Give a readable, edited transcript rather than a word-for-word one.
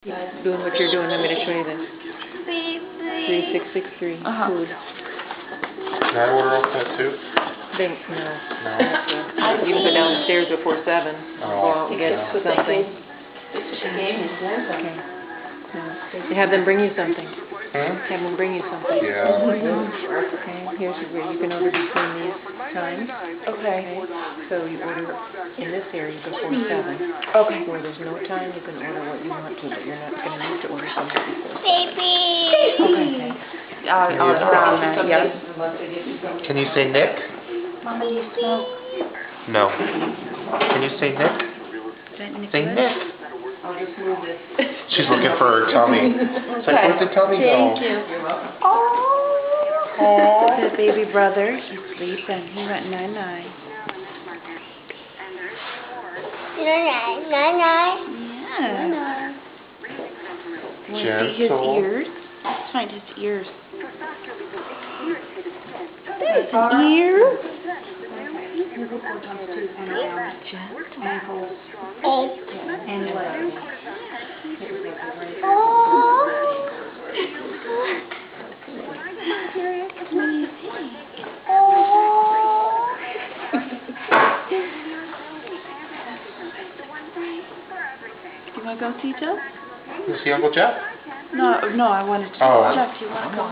Keep doing what you're doing. I'm going to show you this. 3663 food. Can I order off that too? No. You can go downstairs before 7. Go out and get something. Okay. You have them bring you something. Have them bring you something. Yeah. Okay. Here's where you can order between these times. Okay. So you order in this area before 7. Okay. Where there's no time, you can order what you want to, but you're not going to need to order something before 7. Baby! Okay. I'll get on that, yes. Can you say Nick? Mama, you smoke? No. Can you say Nick? Say Nick. I'll just move this. She's looking for her tummy. It's like, where'd the tummy go? Thank you. Oh, the baby brother, he's sleeping. He went night-night. Night-night. Yeah. Want to see his Gentle. ears? Let's find his ears. There's an ear. Gentle. And legs. You want to go see Joe? You see Uncle Jeff? No, I wanted to. Oh. Jeff, do you want to go?